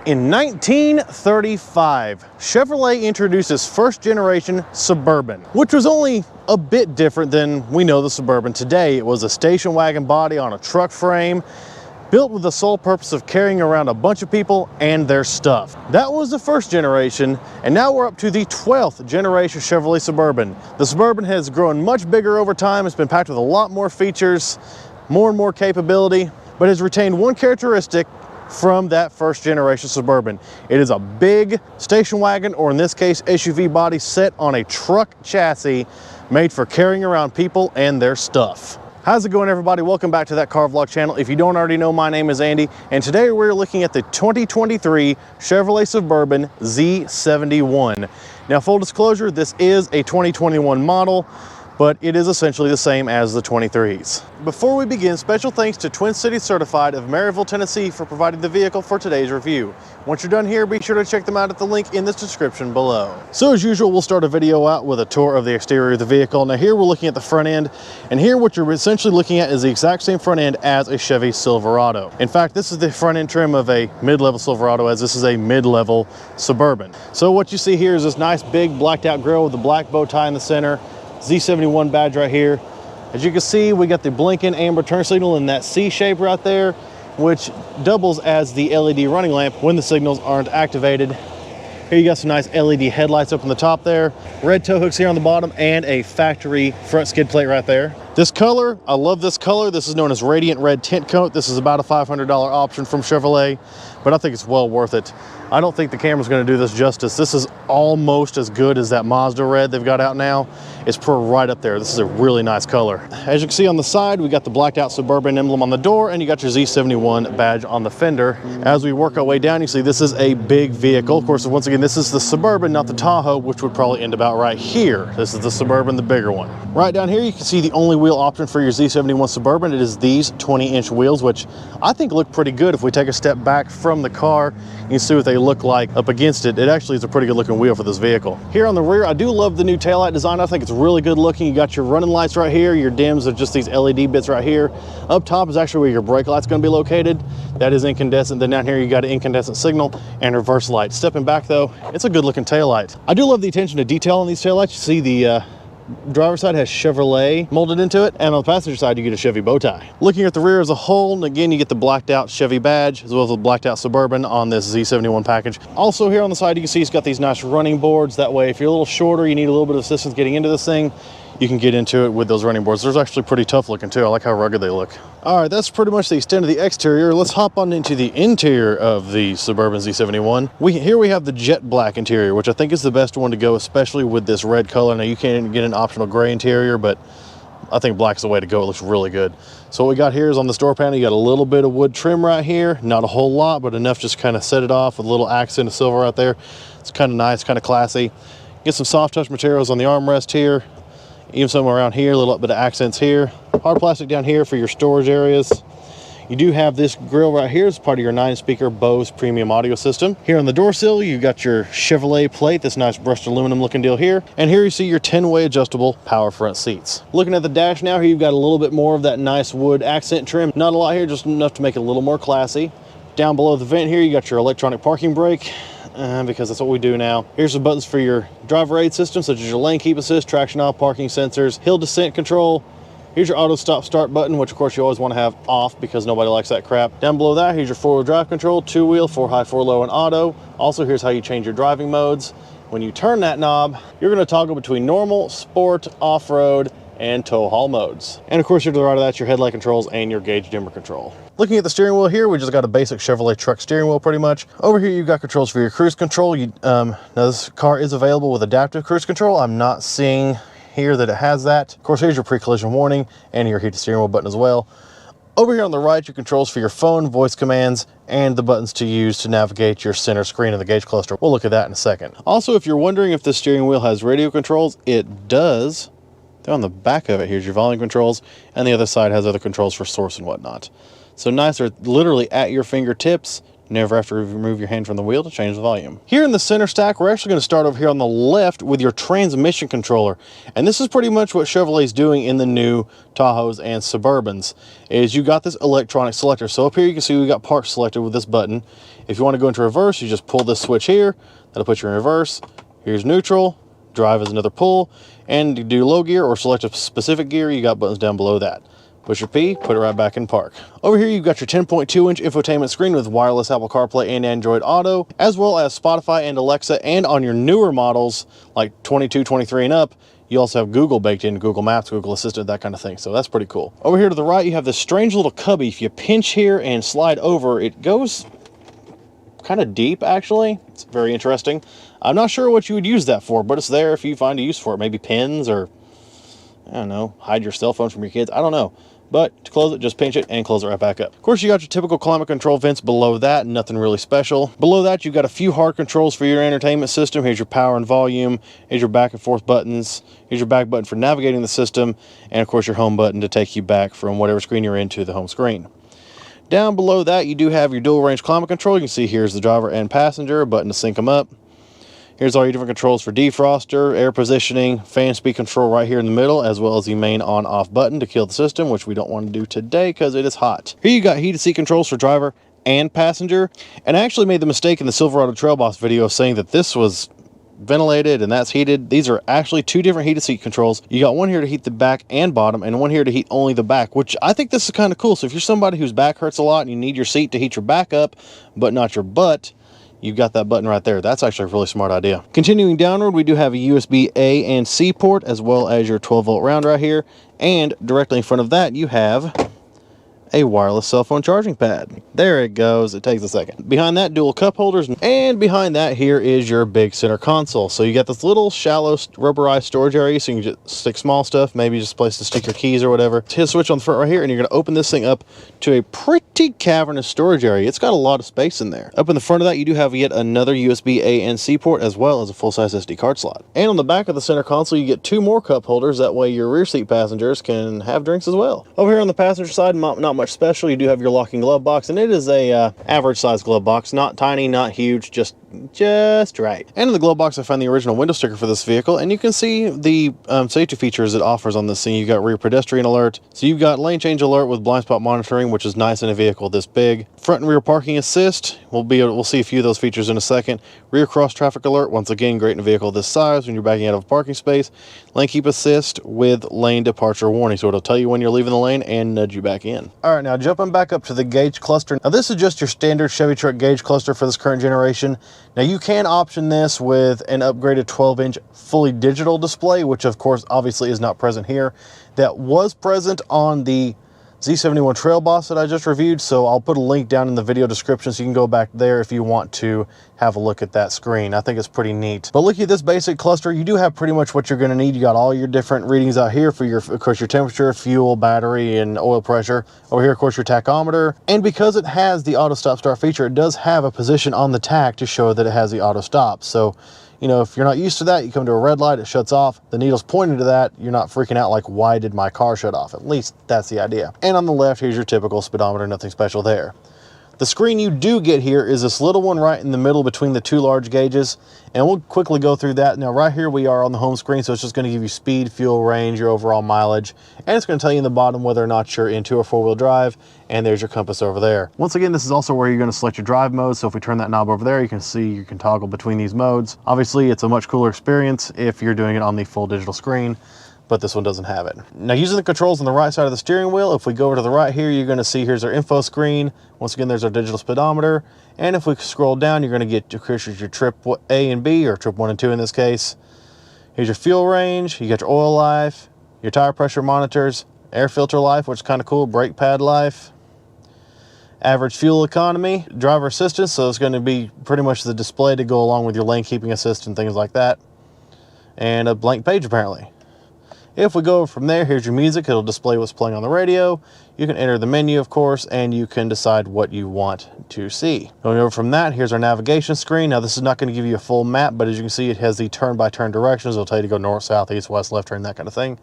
In 1935, Chevrolet introduced its first generation Suburban, which was only a bit different than we know the Suburban today. It was a station wagon body on a truck frame, built with the sole purpose of carrying around a bunch of people and their stuff. That was the first generation, and now we're up to the 12th generation Chevrolet Suburban. The Suburban has grown much bigger over time. It's been packed with a lot more features, more and more capability, but has retained one characteristic from that first generation Suburban. It is a big station wagon, or in this case SUV body, set on a truck chassis made for carrying around people and their stuff. How's it going, everybody? Welcome back to That Car Vlog channel. If you don't already know, my name is Andy, and today we're looking at the 2023 Chevrolet Suburban Z71. Now, full disclosure, this is a 2021 model, but it is essentially the same as the 23s. Before we begin, special thanks to Twin Cities Certified of Maryville, Tennessee for providing the vehicle for today's review. Once you're done here, be sure to check them out at the link in this description below. So as usual, we'll start a video out with a tour of the exterior of the vehicle. Now here we're looking at the front end, and here what you're essentially looking at is the exact same front end as a Chevy Silverado. In fact, this is the front end trim of a mid-level Silverado, as this is a mid-level Suburban. So what you see here is this nice big blacked out grille with the black bow tie in the center, Z71 badge right here. As you can see, we got the blinking amber turn signal in that C shape right there, which doubles as the LED running lamp when the signals aren't activated. Here you got some nice LED headlights up on the top there, red tow hooks here on the bottom, and a factory front skid plate right there. This color, I love this color. This is known as Radiant Red Tint Coat. This is about a $500 option from Chevrolet, but I think it's well worth it. I don't think the camera's going to do this justice. This is almost as good as that Mazda red they've got out now. It's right up there. This is a really nice color. As you can see on the side, we got the blacked out Suburban emblem on the door, and you got your Z71 badge on the fender. As we work our way down, you see this is a big vehicle. Of course, once again, this is the Suburban, not the Tahoe, which would probably end about right here. This is the Suburban, the bigger one. Right down here, you can see the only wheel option for your Z71 Suburban. It is these 20-inch wheels, which I think look pretty good. If we take a step back from the car, you can see what they look like up against it. It actually is a pretty good looking wheel for this vehicle. Here on the rear, I do love the new taillight design. I think it's really good looking. You got your running lights right here. Your dims are just these LED bits right here. Up top is actually where your brake light's going to be located. That is incandescent. Then down here, you got an incandescent signal and reverse light. Stepping back though, it's a good looking taillight. I do love the attention to detail on these taillights. You see the driver's side has Chevrolet molded into it, and on the passenger side you get a Chevy bow tie. Looking at the rear as a whole, and again you get the blacked out Chevy badge as well as the blacked out Suburban on this Z71 package. Also here on the side you can see it's got these nice running boards. That way if you're a little shorter, you need a little bit of assistance getting into this thing, you can get into it with those running boards. They're actually pretty tough looking too. I like how rugged they look. All right, that's pretty much the extent of the exterior. Let's hop on into the interior of the Suburban Z71. Here we have the jet black interior, which I think is the best one to go, especially with this red color. Now you can get an optional gray interior, but I think black's the way to go. It looks really good. So what we got here is on the door panel, you got a little bit of wood trim right here. Not a whole lot, but enough just kind of set it off with a little accent of silver right there. It's kind of nice, kind of classy. Get some soft touch materials on the armrest here. Even some around here, a little bit of accents here. Hard plastic down here for your storage areas. You do have this grille right here as part of your 9-speaker Bose premium audio system. Here on the door sill, you got your Chevrolet plate, this nice brushed aluminum looking deal here. And here you see your 10-way adjustable power front seats. Looking at the dash now, here you've got a little bit more of that nice wood accent trim. Not a lot here, just enough to make it a little more classy. Down below the vent here, you got your electronic parking brake. Because that's what we do now. Here's some buttons for your driver aid system, such as your lane keep assist, traction off, parking sensors, hill descent control. Here's your auto stop start button, which of course you always want to have off because nobody likes that crap. Down below that, here's your 4-wheel drive control, 2-wheel, 4-high, 4-low, and auto. Also, here's how you change your driving modes. When you turn that knob, you're going to toggle between normal, sport, off-road, and tow haul modes. And of course, here to the right of that, your headlight controls and your gauge dimmer control. Looking at the steering wheel here, we just got a basic Chevrolet truck steering wheel pretty much. Over here, you've got controls for your cruise control. Now this car is available with adaptive cruise control. I'm not seeing here that it has that. Of course, here's your pre-collision warning and your heated steering wheel button as well. Over here on the right, your controls for your phone, voice commands, and the buttons to use to navigate your center screen of the gauge cluster. We'll look at that in a second. Also, if you're wondering if the steering wheel has radio controls, it does. They're on the back of it. Here's your volume controls, and the other side has other controls for source and whatnot. So nice, they're literally at your fingertips. Never have to remove your hand from the wheel to change the volume. Here in the center stack, we're actually going to start over here on the left with your transmission controller. And this is pretty much what Chevrolet's doing in the new Tahoes and Suburbans, is you got this electronic selector. So up here you can see we got park selected with this button. If you want to go into reverse, you just pull this switch here. That'll put you in reverse. Here's neutral. Drive is another pull. And to do low gear or select a specific gear, you got buttons down below that. Push your P, put it right back in park. Over here, you've got your 10.2-inch infotainment screen with wireless Apple CarPlay and Android Auto, as well as Spotify and Alexa. And on your newer models, like 22, 23 and up, you also have Google baked in, Google Maps, Google Assistant, that kind of thing. So that's pretty cool. Over here to the right, you have this strange little cubby. If you pinch here and slide over, it goes kind of deep, actually. It's very interesting. I'm not sure what you would use that for, but it's there if you find a use for it. Maybe pins or, I don't know, hide your cell phone from your kids. I don't know. But to close it, just pinch it and close it right back up. Of course, you got your typical climate control vents below that, nothing really special. Below that, you've got a few hard controls for your entertainment system. Here's your power and volume. Here's your back and forth buttons. Here's your back button for navigating the system. And of course, your home button to take you back from whatever screen you're in to the home screen. Down below that, you do have your dual range climate control. You can see here's the driver and passenger, a button to sync them up. Here's all your different controls for defroster, air positioning, fan speed control right here in the middle, as well as the main on-off button to kill the system, which we don't want to do today because it is hot. Here you got heated seat controls for driver and passenger. And I actually made the mistake in the Silverado Trail Boss video saying that this was ventilated and that's heated. These are actually two different heated seat controls. You got one here to heat the back and bottom, and one here to heat only the back, which I think this is kind of cool. So if you're somebody whose back hurts a lot and you need your seat to heat your back up, but not your butt, you've got that button right there. That's actually a really smart idea. Continuing downward, we do have a USB A and C port, as well as your 12-volt round right here. And directly in front of that, you have a wireless cell phone charging pad. There it goes. It takes a second. Behind that, dual cup holders, and behind that here is your big center console. So you got this little shallow rubberized storage area, so you can just stick small stuff, maybe just a place to stick your keys or whatever. Hit a switch on the front right here, and you're going to open this thing up to a pretty cavernous storage area. It's got a lot of space in there. Up in the front of that, you do have yet another USB A and C port, as well as a full-size SD card slot. And on the back of the center console, you get two more cup holders. That way your rear seat passengers can have drinks as well. Over here on the passenger side, not much special. You do have your locking glove box, and it is a average size glove box, not tiny, not huge, just right. And in the glove box, I found the original window sticker for this vehicle, and you can see the safety features it offers on this thing. You've got rear pedestrian alert, so you've got lane change alert with blind spot monitoring, which is nice in a vehicle this big. Front and rear parking assist, we'll see a few of those features in a second. Rear cross traffic alert, once again great in a vehicle this size when you're backing out of a parking space. Lane keep assist with lane departure warning, so it'll tell you when you're leaving the lane and nudge you back in. All right, now jumping back up to the gauge cluster. Now this is just your standard Chevy truck gauge cluster for this current generation. Now you can option this with an upgraded 12-inch fully digital display, which of course obviously is not present here. That was present on the Z71 Trail Boss that I just reviewed, so I'll put a link down in the video description so you can go back there if you want to have a look at that screen. I think it's pretty neat. But looking at this basic cluster, you do have pretty much what you're going to need. You got all your different readings out here for of course, your temperature, fuel, battery, and oil pressure. Over here, of course, your tachometer. And because it has the auto stop start feature, it does have a position on the tach to show that it has the auto stop. So, you know, if you're not used to that, you come to a red light, it shuts off, the needle's pointing to that, you're not freaking out like, why did my car shut off? At least that's the idea. And on the left, here's your typical speedometer, nothing special there. The screen you do get here is this little one right in the middle between the two large gauges, and we'll quickly go through that. Now right here we are on the home screen, so it's just going to give you speed, fuel, range, your overall mileage, and it's going to tell you in the bottom whether or not you're in 2- or 4-wheel drive, and there's your compass over there. Once again, this is also where you're going to select your drive mode, so if we turn that knob over there, you can see you can toggle between these modes. Obviously, it's a much cooler experience if you're doing it on the full digital screen, but this one doesn't have it. Now, using the controls on the right side of the steering wheel, if we go over to the right here, you're going to see here's our info screen. Once again, there's our digital speedometer. And if we scroll down, you're going to get your trip A and B, or trip 1 and 2 in this case. Here's your fuel range. You got your oil life, your tire pressure monitors, air filter life, which is kind of cool, brake pad life, average fuel economy, driver assistance, so it's going to be pretty much the display to go along with your lane keeping assist and things like that, and a blank page apparently. If we go from there, here's your music. It'll display what's playing on the radio. You can enter the menu, of course, and you can decide what you want to see. Going over from that, here's our navigation screen. Now, this is not going to give you a full map, but as you can see, it has the turn-by-turn directions. It'll tell you to go north, south, east, west, left turn, that kind of thing.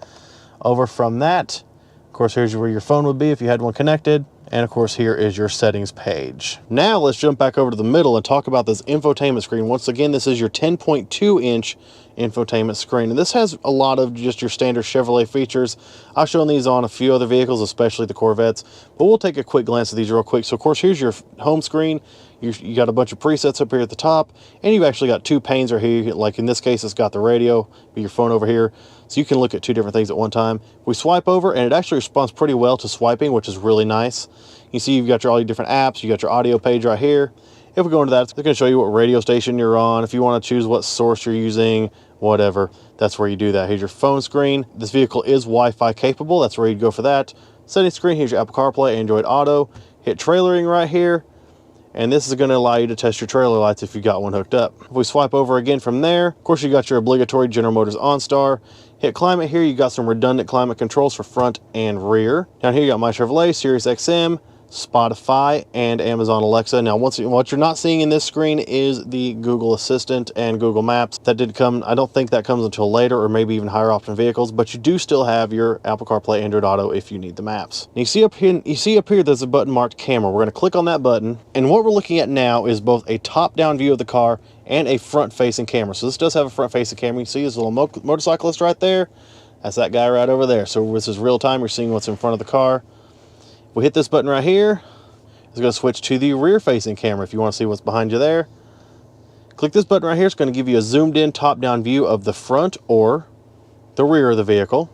Over from that, of course, here's where your phone would be if you had one connected, And of course, here is your settings page. Now let's jump back over to the middle and talk about this infotainment screen. Once again, this is your 10.2 inch infotainment screen, and this has a lot of just your standard Chevrolet features. I've shown these on a few other vehicles, especially the Corvettes, but we'll take a quick glance at these real quick. So of course, here's your home screen. You got a bunch of presets up here at the top, and you've actually got two panes right here. Like in this case, it's got the radio, your phone over here, so you can look at two different things at one time. We swipe over, and it actually responds pretty well to swiping, which is really nice. You see you've got all your different apps. You got your audio page right here. If we go into that, it's going to show you what radio station you're on. If you want to choose what source you're using, whatever, that's where you do that. Here's your phone screen. This vehicle is Wi-Fi capable. That's where you'd go for that. Settings screen, here's your Apple CarPlay, Android Auto. Hit trailering right here. And this is going to allow you to test your trailer lights if you got one hooked up. If we swipe over again from there, of course, you got your obligatory General Motors OnStar. Hit climate here. You got some redundant climate controls for front and rear. Down here, you got My Chevrolet, Sirius XM, Spotify, and Amazon Alexa. Now, what you're not seeing in this screen is the Google Assistant and Google Maps. That did come, I don't think that comes until later, or maybe even higher option vehicles, but you do still have your Apple CarPlay, Android Auto if you need the maps. Now, you see up here there's a button marked camera. We're going to click on that button, and what we're looking at now is both a top-down view of the car and a front-facing camera. So this does have a front-facing camera. You see this little motorcyclist right there? That's that guy right over there. So this is real time. You're seeing what's in front of the car. We hit this button right here. It's going to switch to the rear-facing camera if you want to see what's behind you there. Click this button right here. It's going to give you a zoomed-in top-down view of the front or the rear of the vehicle.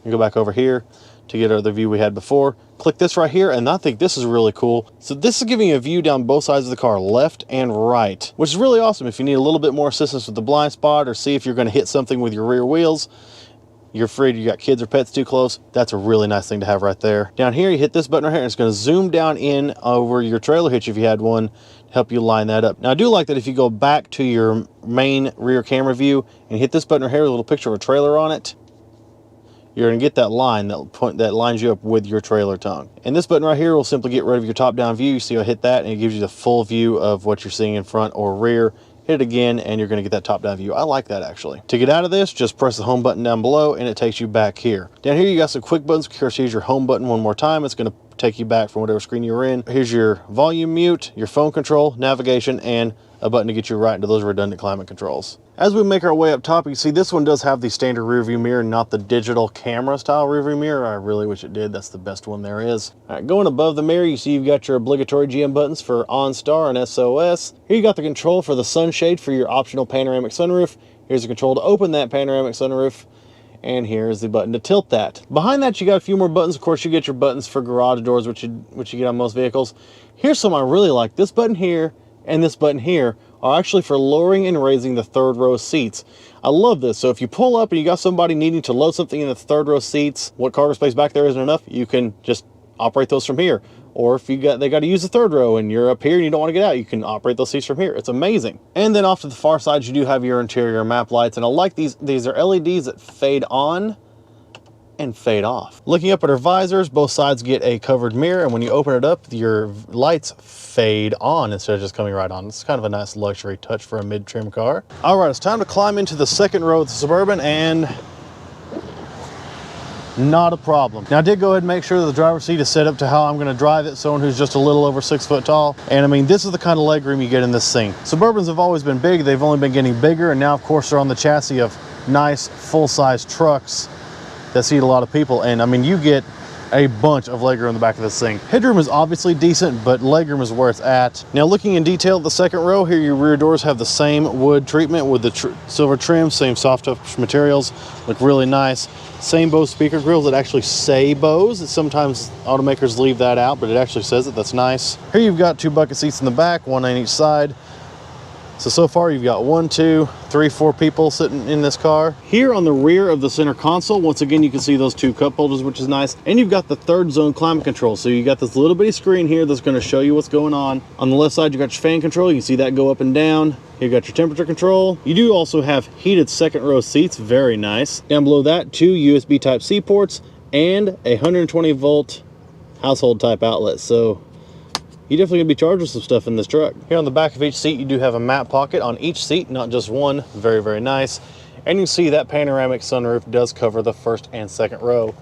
You go back over here to get the view we had before. Click this right here, and I think this is really cool. So this is giving you a view down both sides of the car, left and right, which is really awesome if you need a little bit more assistance with the blind spot or see if you're going to hit something with your rear wheels. You're afraid you got kids or pets too close. That's a really nice thing to have right there. Down here, you hit this button right here, and it's going to zoom down in over your trailer hitch if you had one, to help you line that up. Now, I do like that if you go back to your main rear camera view and hit this button right here with a little picture of a trailer on it, you're going to get that line that lines you up with your trailer tongue. And this button right here will simply get rid of your top-down view. You see, I hit that, and it gives you the full view of what you're seeing in front or rear. Hit it again, and you're going to get that top-down view. I like that, actually. To get out of this, just press the home button down below, and it takes you back here. Down here, you got some quick buttons. Of course, here's your home button one more time. It's going to take you back from whatever screen you were in. Here's your volume mute, your phone control, navigation, and a button to get you right into those redundant climate controls. As we make our way up top, you can see this one does have the standard rear view mirror, not the digital camera style rear view mirror. I really wish it did. That's the best one there is. All right, going above the mirror, you see you've got your obligatory GM buttons for OnStar and SOS. Here you got the control for the sunshade for your optional panoramic sunroof. Here's the control to open that panoramic sunroof. And here's the button to tilt that. Behind that, you got a few more buttons. Of course, you get your buttons for garage doors, which you get on most vehicles. Here's some I really like. This button here and this button here are actually for lowering and raising the third row seats. I love this. So if you pull up and you got somebody needing to load something in the third row seats, what cargo space back there isn't enough, you can just operate those from here. Or if they got to use the third row and you're up here and you don't want to get out, you can operate those seats from here. It's amazing. And then off to the far side, you do have your interior map lights. And I like these. These are LEDs that fade on and fade off. Looking up at our visors, both sides get a covered mirror, and when you open it up, your lights fade on instead of just coming right on. It's kind of a nice luxury touch for a mid-trim car. All right, it's time to climb into the second row of the Suburban, and not a problem. Now, I did go ahead and make sure that the driver's seat is set up to how I'm going to drive it, someone who's just a little over 6 foot tall. And I mean, this is the kind of legroom you get in this thing. Suburbans have always been big. They've only been getting bigger, and now, of course, they're on the chassis of nice full-size trucks that seat a lot of people. And I mean, you get a bunch of legroom in the back of this thing. Headroom is obviously decent, but legroom is where it's at. Now, looking in detail at the second row here, your rear doors have the same wood treatment with the silver trim, same soft touch materials, look really nice. Same Bose speaker grills that actually say Bose. Sometimes automakers leave that out, but it actually says it. That's nice. Here you've got 2 bucket seats in the back, 1 on each side. So far you've got 1, 2, 3, 4 people sitting in this car. Here on the rear of the center console, once again, you can see those 2 cup holders, which is nice. And you've got the third zone climate control. So you got this little bitty screen here that's going to show you what's going on. On the left side, you got your fan control. You can see that go up and down. You got your temperature control. You do also have heated second row seats. Very nice. Down below that, 2 USB Type-C ports and a 120 volt household type outlet. So you're definitely going to be charged with some stuff in this truck. Here on the back of each seat, you do have a map pocket on each seat, not just one. Very, very nice. And you can see that panoramic sunroof does cover the first and second row.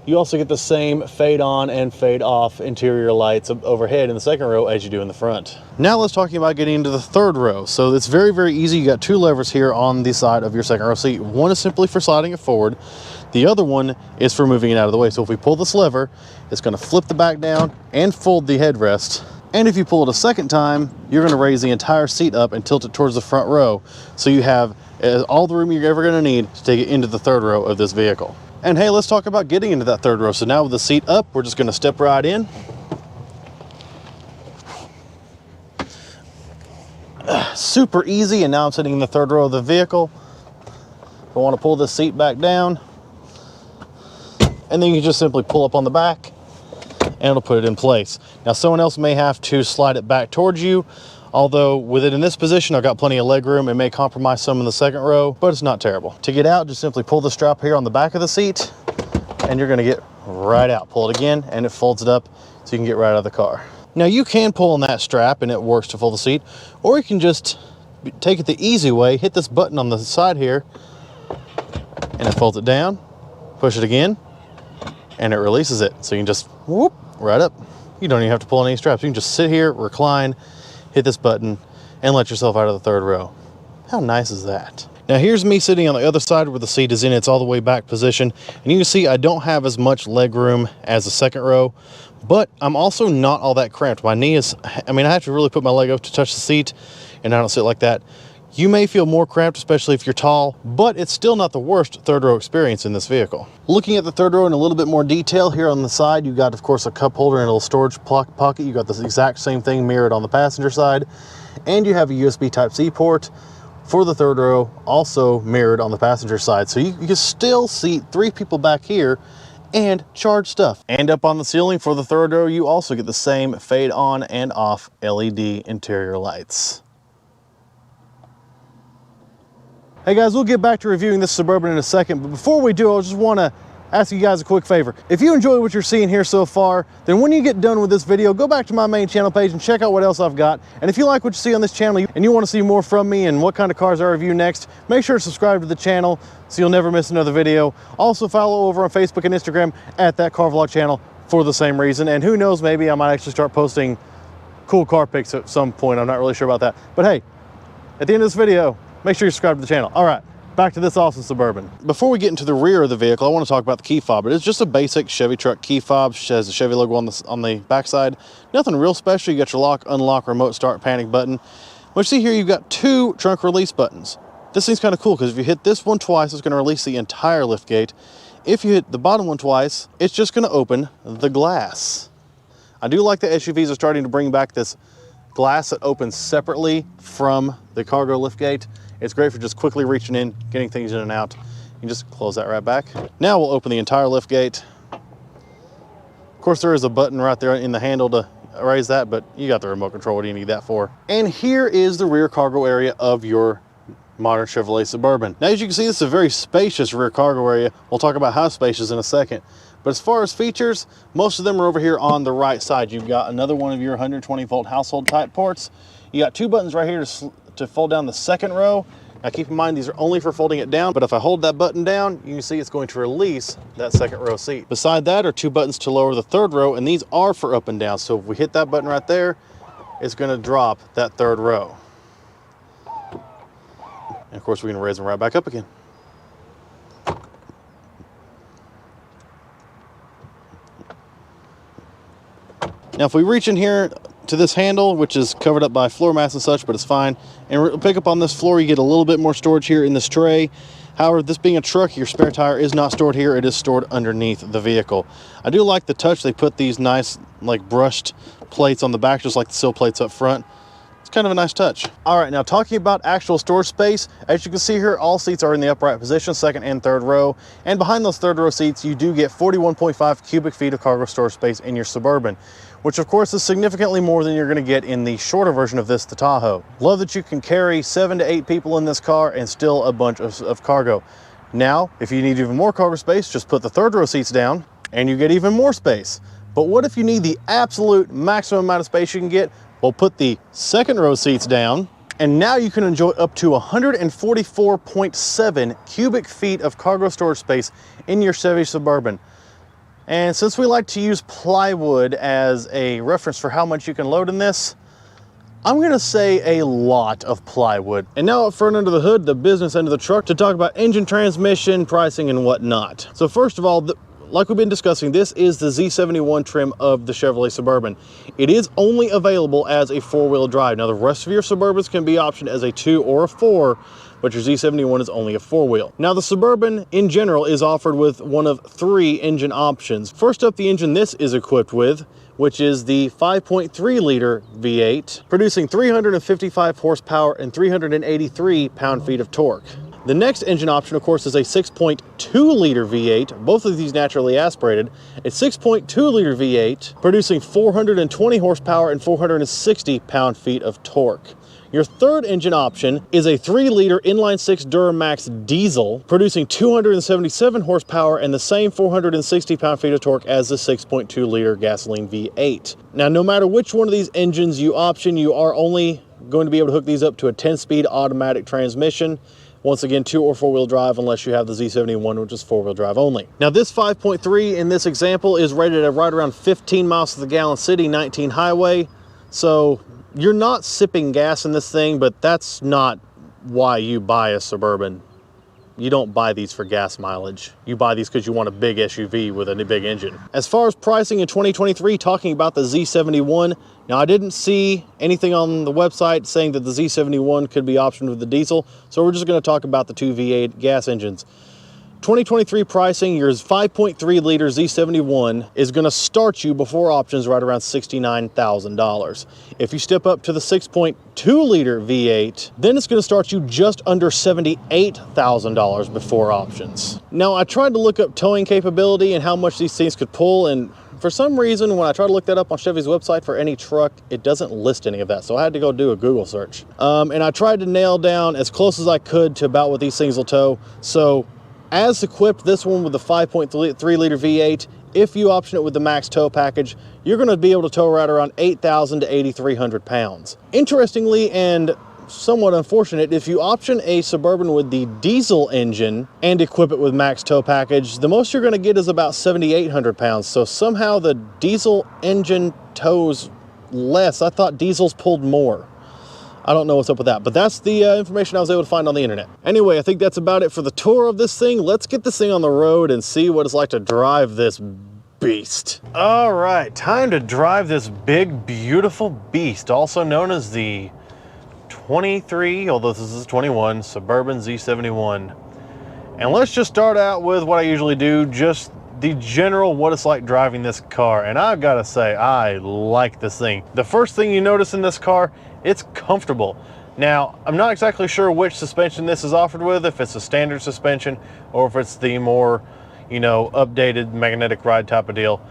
You also get the same fade on and fade off interior lights overhead in the second row as you do in the front. Now let's talk about getting into the third row. So it's very, very easy. You got two levers here on the side of your second row seat. One is simply for sliding it forward. The other one is for moving it out of the way. So if we pull this lever, it's going to flip the back down and fold the headrest. And if you pull it a second time, you're going to raise the entire seat up and tilt it towards the front row. So you have all the room you're ever going to need to take it into the third row of this vehicle. And hey, let's talk about getting into that third row. So now with the seat up, we're just going to step right in. Super easy. And now I'm sitting in the third row of the vehicle. If I want to pull this seat back down, and then you just simply pull up on the back and it'll put it in place. Now someone else may have to slide it back towards you. Although with it in this position, I've got plenty of leg room. It may compromise some in the second row, but it's not terrible. To get out, just simply pull the strap here on the back of the seat and you're gonna get right out. Pull it again and it folds it up so you can get right out of the car. Now you can pull on that strap and it works to fold the seat, or you can just take it the easy way, hit this button on the side here and it folds it down, push it again, and it releases it. So you can just whoop right up. You don't even have to pull on any straps. You can just sit here, recline, hit this button, and let yourself out of the third row. How nice is that? Now here's me sitting on the other side where the seat is in its all the way back position. And you can see I don't have as much leg room as the second row, but I'm also not all that cramped. My knee is, I have to really put my leg up to touch the seat, and I don't sit like that. You may feel more cramped, especially if you're tall, but it's still not the worst third row experience in this vehicle. Looking at the third row in a little bit more detail, here on the side, you got, of course, a cup holder and a little storage pocket. You got this exact same thing mirrored on the passenger side, and you have a USB Type-C port for the third row, also mirrored on the passenger side. So you can still seat 3 people back here and charge stuff. And up on the ceiling for the third row, you also get the same fade on and off LED interior lights. Hey guys, we'll get back to reviewing this Suburban in a second, but before we do, I just want to ask you guys a quick favor. If you enjoy what you're seeing here so far, then when you get done with this video, go back to my main channel page and check out what else I've got. And if you like what you see on this channel and you want to see more from me and what kind of cars I review next, make sure to subscribe to the channel so you'll never miss another video. Also follow over on Facebook and Instagram at that car vlog channel for the same reason. And who knows, maybe I might actually start posting cool car pics at some point. I'm not really sure about that. But hey, at the end of this video, make sure you subscribe to the channel. All right, back to this awesome Suburban. Before we get into the rear of the vehicle, I want to talk about the key fob. It is just a basic Chevy truck key fob. It has the Chevy logo on the backside. Nothing real special. You got your lock, unlock, remote start, panic button. But you see here, you've got 2 trunk release buttons. This thing's kind of cool because if you hit this one twice, it's going to release the entire lift gate. If you hit the bottom one twice, it's just going to open the glass. I do like the SUVs are starting to bring back this glass that opens separately from the cargo lift gate. It's great for just quickly reaching in, getting things in and out. You can just close that right back. Now we'll open the entire lift gate. Of course, there is a button right there in the handle to raise that, but you got the remote control. What do you need that for? And here is the rear cargo area of your modern Chevrolet Suburban. Now, as you can see, this is a very spacious rear cargo area. We'll talk about how spacious in a second. But as far as features, most of them are over here on the right side. You've got another one of your 120 volt household type ports. You got 2 buttons right here to fold down the second row. Now keep in mind, these are only for folding it down, but if I hold that button down, you can see it's going to release that second row seat. Beside that are 2 buttons to lower the third row, and these are for up and down. So if we hit that button right there, it's going to drop that third row. And of course, we're going to raise them right back up again. Now, if we reach in here to this handle, which is covered up by floor mats and such, but it's fine, and we'll pick up on this floor, you get a little bit more storage here in this tray. However, this being a truck, your spare tire is not stored here. It is stored underneath the vehicle. I do like the touch. They put these nice, like, brushed plates on the back, just like the sill plates up front. It's kind of a nice touch. All right, now talking about actual storage space, as you can see here, all seats are in the upright position, second and third row. And behind those third row seats, you do get 41.5 cubic feet of cargo storage space in your Suburban, which of course is significantly more than you're gonna get in the shorter version of this, the Tahoe. Love that you can carry 7 to 8 people in this car and still a bunch of cargo. Now, if you need even more cargo space, just put the third row seats down and you get even more space. But what if you need the absolute maximum amount of space you can get? Well, put the second row seats down, and now you can enjoy up to 144.7 cubic feet of cargo storage space in your Chevy Suburban. And since we like to use plywood as a reference for how much you can load in this, I'm gonna say a lot of plywood. And now up front under the hood, the business end of the truck, to talk about engine, transmission, pricing, and whatnot. So first of all, like we've been discussing, this is the Z71 trim of the Chevrolet Suburban. It is only available as a 4-wheel drive. Now the rest of your Suburbans can be optioned as a 2 or a 4, but your Z71 is only a 4-wheel. Now the Suburban in general is offered with one of 3 engine options. First up, the engine this is equipped with, which is the 5.3 liter V8, producing 355 horsepower and 383 pound-feet of torque. The next engine option, of course, is a 6.2 liter V8, both of these naturally aspirated. A 6.2 liter V8 producing 420 horsepower and 460 pound-feet of torque. Your third engine option is a 3-liter inline-6 Duramax diesel, producing 277 horsepower and the same 460 pound-feet of torque as the 6.2-liter gasoline V8. Now, no matter which one of these engines you option, you are only going to be able to hook these up to a 10-speed automatic transmission. Once again, 2 or 4-wheel drive unless you have the Z71, which is 4-wheel drive only. Now, this 5.3 in this example is rated at right around 15 miles to the gallon city, 19 highway. So you're not sipping gas in this thing, but that's not why you buy a Suburban. You don't buy these for gas mileage. You buy these because you want a big SUV with a big engine. As far as pricing in 2023, talking about the Z71, now I didn't see anything on the website saying that the Z71 could be optioned with the diesel, so we're just gonna talk about the 2 V8 gas engines. 2023 pricing, your 5.3 liter Z71 is going to start you before options right around $69,000. If you step up to the 6.2 liter V8, then it's going to start you just under $78,000 before options. Now, I tried to look up towing capability and how much these things could pull, and for some reason, when I try to look that up on Chevy's website for any truck, it doesn't list any of that. So I had to go do a Google search. And I tried to nail down as close as I could to about what these things will tow. So as equipped, this one with the 5.3 liter V8, if you option it with the max tow package, you're going to be able to tow right around 8,000 to 8,300 pounds. Interestingly and somewhat unfortunate, if you option a Suburban with the diesel engine and equip it with max tow package, the most you're going to get is about 7,800 pounds. So somehow the diesel engine tows less. I thought diesels pulled more. I don't know what's up with that, but that's the information I was able to find on the internet. Anyway, I think that's about it for the tour of this thing. Let's get this thing on the road and see what it's like to drive this beast. All right, time to drive this big, beautiful beast, also known as the 23, although this is 21, Suburban Z71. And let's just start out with what I usually do, just the general what it's like driving this car. And I've got to say, I like this thing. The first thing you notice in this car, it's comfortable. Now, I'm not exactly sure which suspension this is offered with, if it's a standard suspension or if it's the more, you know, updated magnetic ride type of deal.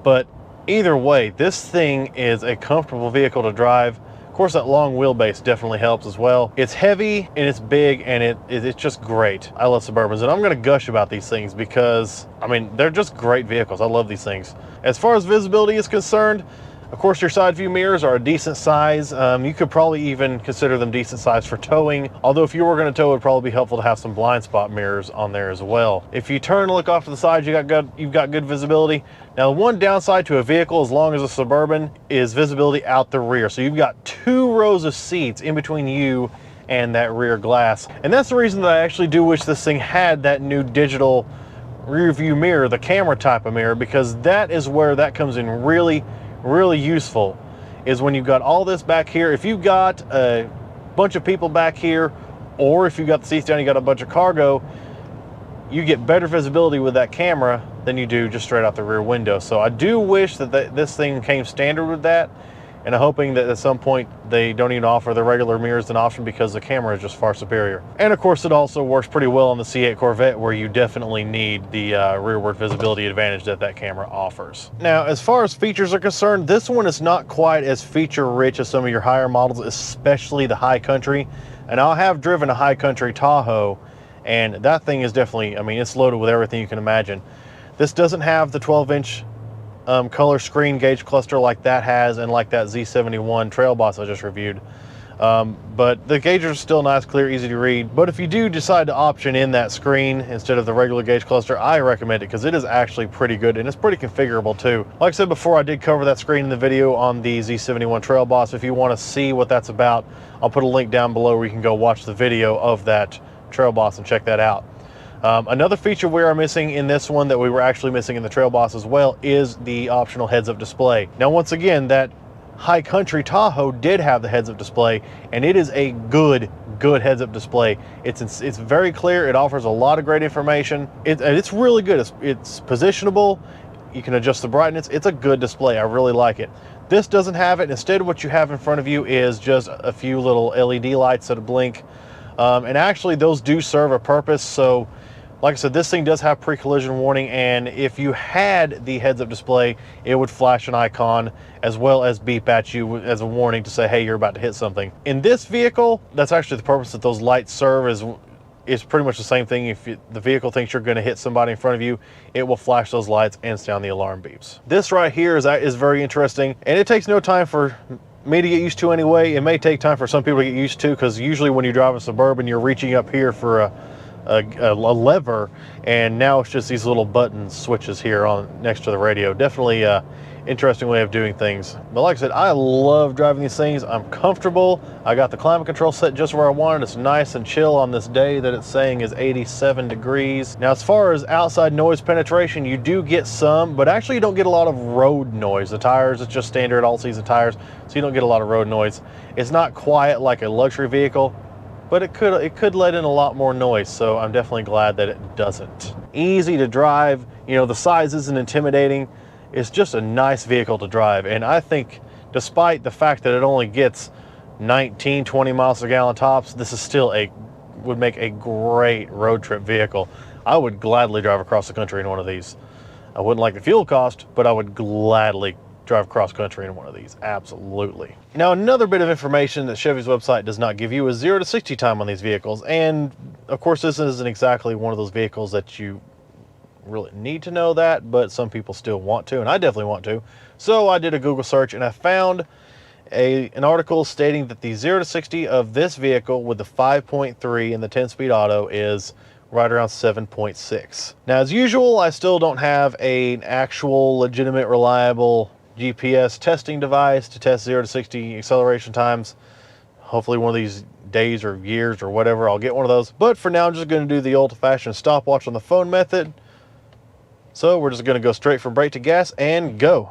But either way, this thing is a comfortable vehicle to drive. Of course, that long wheelbase definitely helps as well. It's heavy and it's big and it's just great. I love Suburbans, and I'm gonna gush about these things because, I mean, they're just great vehicles. I love these things. As far as visibility is concerned, of course, your side view mirrors are a decent size. You could probably even consider them decent size for towing. Although if you were going to tow, it would probably be helpful to have some blind spot mirrors on there as well. If you turn and look off to the side, you've got good visibility. Now, the one downside to a vehicle as long as a Suburban is visibility out the rear. So you've got 2 rows of seats in between you and that rear glass. And that's the reason that I actually do wish this thing had that new digital rear view mirror, the camera type of mirror, because that is where that comes in really useful, is when you've got all this back here. If you've got a bunch of people back here, or if you've got the seats down, you got a bunch of cargo, you get better visibility with that camera than you do just straight out the rear window. So I do wish that this thing came standard with that, and I'm hoping that at some point they don't even offer the regular mirrors an option because the camera is just far superior. And of course, it also works pretty well on the C8 Corvette, where you definitely need the rearward visibility advantage that camera offers. Now, as far as features are concerned, this one is not quite as feature rich as some of your higher models, especially the High Country. And I have driven a High Country Tahoe, and that thing is definitely, I mean, it's loaded with everything you can imagine. This doesn't have the 12-inch color screen gauge cluster like that has, and like that Z71 Trail Boss I just reviewed. But the gauges are still nice, clear, easy to read. But if you do decide to option in that screen instead of the regular gauge cluster, I recommend it because it is actually pretty good and it's pretty configurable too. Like I said before, I did cover that screen in the video on the Z71 Trail Boss. If you want to see what that's about, I'll put a link down below where you can go watch the video of that Trail Boss and check that out. Another feature we are missing in this one that we were actually missing in the Trail Boss as well is the optional heads-up display. Now, once again, that High Country Tahoe did have the heads-up display, and it is a good heads-up display. It's very clear. It offers a lot of great information. It's really good. It's positionable. You can adjust the brightness. It's a good display. I really like it. This doesn't have it. Instead, what you have in front of you is just a few little LED lights that blink. And actually, those do serve a purpose. So, like I said, this thing does have pre-collision warning, and if you had the heads-up display, it would flash an icon as well as beep at you as a warning to say, hey, you're about to hit something. In this vehicle, that's actually the purpose that those lights serve, is pretty much the same thing. If the vehicle thinks you're going to hit somebody in front of you, it will flash those lights and sound the alarm beeps. This right here is very interesting, and it takes no time for me to get used to anyway. It may take time for some people to get used to, because usually when you drive a Suburban, you're reaching up here for a lever, and now it's just these little button switches here on next to the radio. Definitely interesting way of doing things. But like I said, I love driving these things. I'm comfortable. I got the climate control set just where I wanted. It's nice and chill on this day that it's saying is 87 degrees. Now, as far as outside noise penetration, you do get some, but actually you don't get a lot of road noise. The tires, it's just standard all-season tires, so you don't get a lot of road noise. It's not quiet like a luxury vehicle, but it could let in a lot more noise, so I'm definitely glad that it doesn't. Easy to drive, you know, the size isn't intimidating. It's just a nice vehicle to drive, and I think despite the fact that it only gets 19, 20 miles per gallon tops, this is still would make a great road trip vehicle. I would gladly drive across the country in one of these. I wouldn't like the fuel cost, but I would gladly drive cross country in one of these, absolutely. Now, another bit of information that Chevy's website does not give you is 0 to 60 time on these vehicles, and of course this isn't exactly one of those vehicles that you really need to know that, but some people still want to, and I definitely want to. So I did a Google search and I found an article stating that the 0 to 60 of this vehicle with the 5.3 and the 10-speed auto is right around 7.6. Now, as usual, I still don't have an actual legitimate reliable GPS testing device to test 0 to 60 acceleration times. Hopefully one of these days or years or whatever, I'll get one of those. But for now, I'm just going to do the old-fashioned stopwatch on the phone method. So we're just going to go straight from brake to gas and go.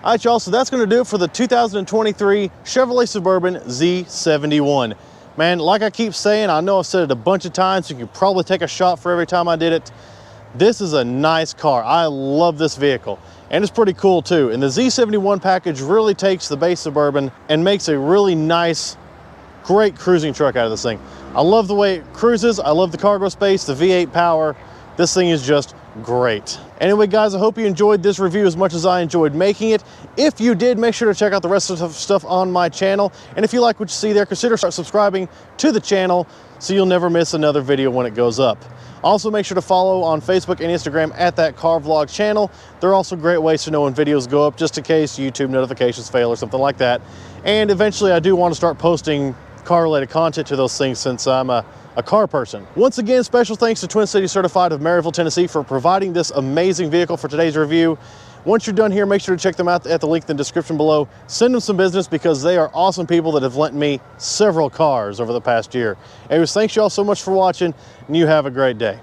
All right, y'all, so that's going to do it for the 2023 Chevrolet Suburban Z71. Man, like I keep saying, I know I've said it a bunch of times, so you could probably take a shot for every time I did it. This is a nice car. I love this vehicle, and it's pretty cool too. And the Z71 package really takes the base Suburban and makes a really nice, great cruising truck out of this thing. I love the way it cruises. I love the cargo space, the V8 power. This thing is just great. Anyway, guys, I hope you enjoyed this review as much as I enjoyed making it. If you did, make sure to check out the rest of the stuff on my channel. And if you like what you see there, consider subscribing to the channel so you'll never miss another video when it goes up. Also, make sure to follow on Facebook and Instagram at that car vlog channel. They're also great ways to know when videos go up, just in case YouTube notifications fail or something like that. And eventually, I do want to start posting car-related content to those things since I'm a car person. Once again, special thanks to Twin City Certified of Maryville, Tennessee for providing this amazing vehicle for today's review. Once you're done here, make sure to check them out at the link in the description below. Send them some business because they are awesome people that have lent me several cars over the past year. Anyways, thanks y'all so much for watching, and you have a great day.